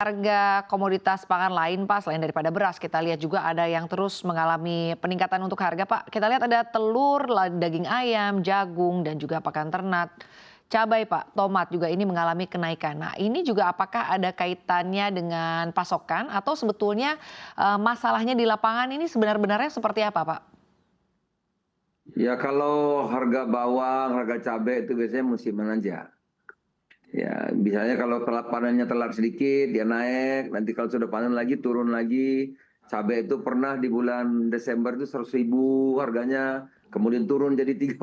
Harga komoditas pangan lain Pak, selain daripada beras, kita lihat juga ada yang terus mengalami peningkatan untuk harga Pak. Kita lihat ada telur, daging ayam, jagung, dan juga pakan ternak. Cabai Pak, tomat juga ini mengalami kenaikan. Nah ini juga apakah ada kaitannya dengan pasokan atau sebetulnya masalahnya di lapangan ini sebenarnya seperti apa Pak? Ya kalau harga bawang, harga cabai itu biasanya musiman aja. Ya, misalnya kalau panennya telat sedikit, dia naik. Nanti kalau sudah panen lagi, turun lagi. Cabai itu pernah di bulan Desember itu 100.000 harganya. Kemudian turun jadi 30.000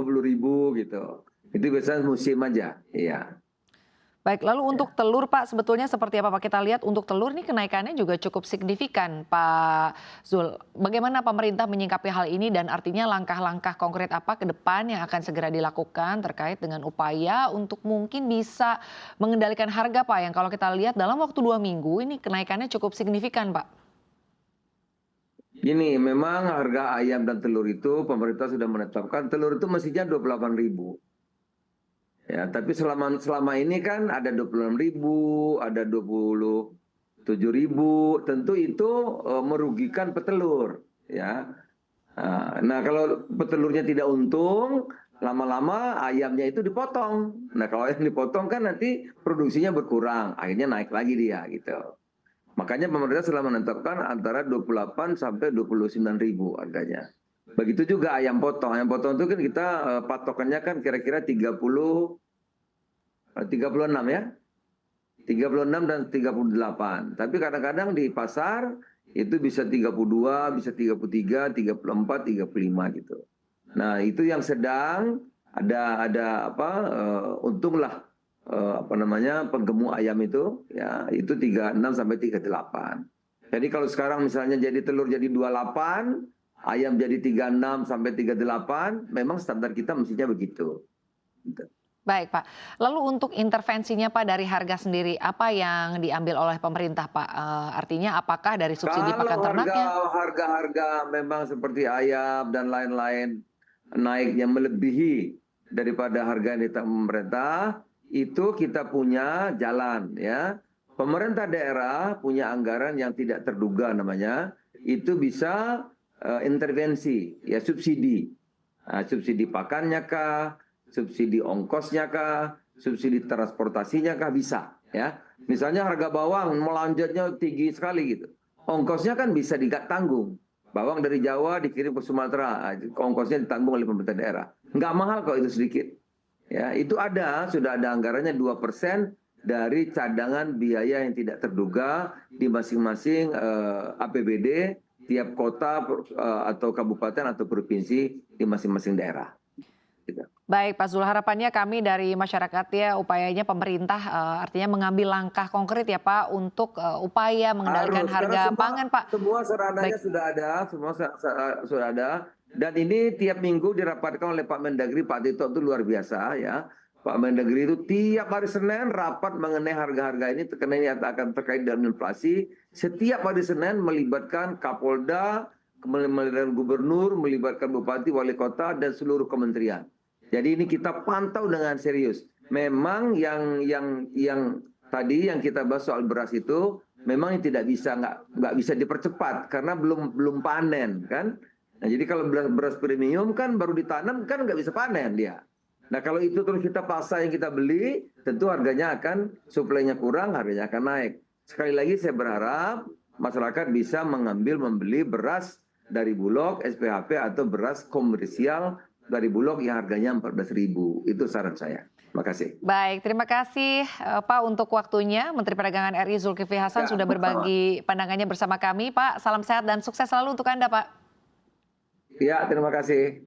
gitu. Itu biasanya musim aja. Iya. Baik, lalu untuk Ya. telur Pak sebetulnya seperti apa Pak? Kita lihat untuk telur ini kenaikannya juga cukup signifikan Pak Zul. Bagaimana pemerintah menyikapi hal ini dan artinya langkah-langkah konkret apa ke depan yang akan segera dilakukan terkait dengan upaya untuk mungkin bisa mengendalikan harga Pak yang kalau kita lihat dalam waktu 2 minggu ini kenaikannya cukup signifikan Pak. Gini, memang harga ayam dan telur itu pemerintah sudah menetapkan telur itu mestinya 28.000. Ya, tapi selama ini kan ada 26.000, ada 27.000, tentu itu merugikan petelur, ya. Nah, kalau petelurnya tidak untung, lama-lama ayamnya itu dipotong. Nah, kalau ayam dipotong kan nanti produksinya berkurang, akhirnya naik lagi dia gitu. Makanya pemerintah telah menetapkan antara 28 sampai 29.000 harganya. Begitu juga ayam potong. Ayam potong itu kan kita patokannya kan kira-kira 36 ya. 36 dan 38. Tapi kadang-kadang di pasar itu bisa 32, bisa 33, 34, 35 gitu. Nah, itu yang sedang ada apa untunglah apa namanya penggemuk ayam itu ya itu 36 sampai 38. Jadi kalau sekarang misalnya jadi telur jadi 28, ayam jadi 36 sampai 38, memang standar kita mestinya begitu. Gitu. Baik Pak, lalu untuk intervensinya Pak dari harga sendiri, apa yang diambil oleh pemerintah Pak? Artinya apakah dari subsidi pakan Kalau ternaknya? harga-harga memang seperti ayam dan lain-lain naiknya melebihi daripada harga yang ditetapkan pemerintah, itu kita punya jalan ya. Pemerintah daerah punya anggaran yang tidak terduga namanya, itu bisa intervensi ya subsidi. Nah, subsidi pakannya kah, subsidi ongkosnya kah, subsidi transportasinya kah bisa ya. Misalnya harga bawang melonjaknya tinggi sekali gitu. Ongkosnya kan bisa ditanggung. Bawang dari Jawa dikirim ke Sumatera, ongkosnya ditanggung oleh pemerintah daerah. Nggak mahal kok itu sedikit. Ya, itu sudah ada anggarannya 2% dari cadangan biaya yang tidak terduga di masing-masing APBD tiap kota atau kabupaten atau provinsi di masing-masing daerah. Gitu. Baik Pak Zul, harapannya kami dari masyarakat ya upayanya pemerintah artinya mengambil langkah konkret ya Pak untuk upaya mengendalikan Harus, karena harga semua pangan Pak. semua sarananya Baik, sudah ada, semua sudah ada. Dan ini tiap minggu dirapatkan oleh Pak Mendagri, Pak Tito itu luar biasa ya. Pak Mendagri itu tiap hari Senin rapat mengenai harga-harga ini karena akan terkait dengan inflasi. Setiap hari Senin melibatkan Kapolda, melibatkan gubernur, melibatkan bupati, wali kota, dan seluruh kementerian. Jadi ini kita pantau dengan serius. Memang yang tadi yang kita bahas soal beras itu memang nggak bisa dipercepat karena belum panen kan. Nah, jadi kalau beras premium kan baru ditanam kan nggak bisa panen dia. Nah kalau itu terus kita paksa yang kita beli, tentu harganya akan suplainya kurang, harganya akan naik. Sekali lagi saya berharap masyarakat bisa membeli beras dari Bulog, SPHP atau beras komersial dari Bulog yang harganya 14.000. Itu saran saya. Terima kasih. baik, terima kasih Pak untuk waktunya. Menteri Perdagangan RI Zulkifli Hasan Ya, sudah sama. berbagi pandangannya bersama kami. Pak, salam sehat dan sukses selalu untuk Anda Pak. Ya, terima kasih.